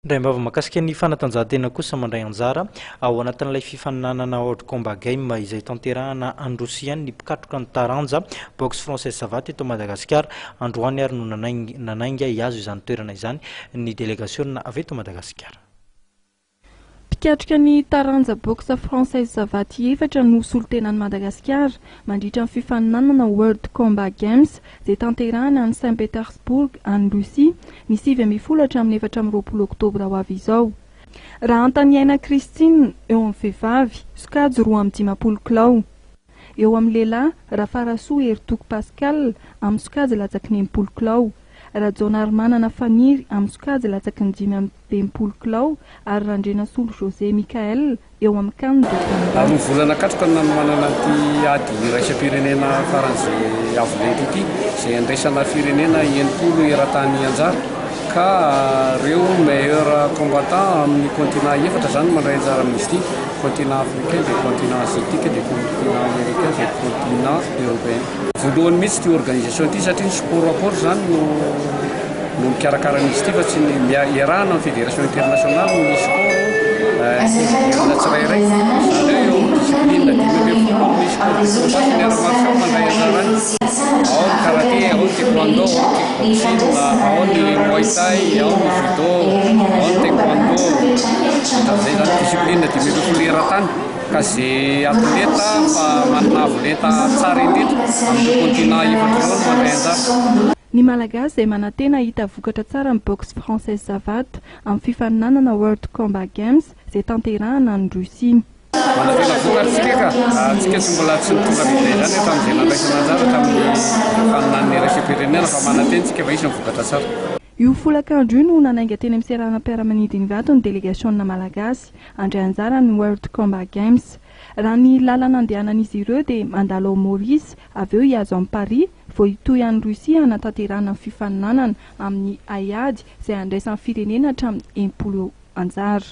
Ndray mbava makasika ny fanatanjahantena kosa mandray anjara ao anatin'ilay fifaninanana World Combat Game izay tanterahana androsia ny mpikatroka ny taranja boxe française Savaty eto Madagasikara. Androany ary no nanainga iazo izany toerana izany ny délégation avy eto Madagasikara. Pikatroka ny taranja boxe française Savaty efatra no solotenan'i Madagasikara mandritra ny fifaninanana World Combat Games izay tanterahana any Saint-Pétersbourg any Russie ny 7 hatramin'ny 4 oktobra ho avy izao. Raha Antaniaina Christine eo amin'ny vehivavy, sokajy 15 kilao. Eo amin'ny lehilahy Rafarasoa Ertoko Pascal amin'ny sokajy latsaky 9 kilao. Rajonar-manana Faniry amin'ny sokajy latsaky 5 kilao ary Randrenasolo José Michael eo amin'ny kanina amin'ny volana katroka manana ty ady raisam-pirenena faran'izay avolenta ity izay andraisana firenena 9 eran-tany anjara ka reo meilleur combattant amin'ny continent efatra zany mandray anjara amin'izy ity: continent africain, de continent asiatique, de continent américain, de continent européen. Voalohany mihitsy ty organisation ity satria ny sport apport zany no mikarakaran'izy ity fa tsy iarahana amin'ny fédération internationale ny sport na tsirairay zany eo discipline dimy amin'ny sport mandray anjara ao ny karaté, ao ny taekwondo, ao ny kickboxing, ao ny muay thai, ao ny judo, ao ny taekwondo. Zay zany discipline dimy eran-tany ka zay atleta fa manana avolenta tsara indrindra amin'ny continent efatra eo no mandray anjara. Ny Malagasy izay manantena hita vokatra tsara amin'ny boxe française Savaty amin'ny fifaninanana World Combat Games izay tanterahana any Russie. Manantena vokatritsika ka tsika tsy mbola tsy nitonga viday zany tamin'izay nandraisana anjara tamin'ny fifaninan'ny raisam-pirenena fa manantena tsika va isan'ny vokatra tsara. Io folakandro io no nanainga teny amin'ny seranam-piaramanidiny vato ny délégation-na Malagasy handray anjara ny World Combat Games. Raha ny lalana andehanan'izy ireo dia mandalo ao Maurice, avy eo hiazo amin'ny Paris, vao hitohy any Russie hanatanterahana ny fifaninanana amin'ny Aiady izay andraisan'ny firenena hatramin'ny 10 anjara.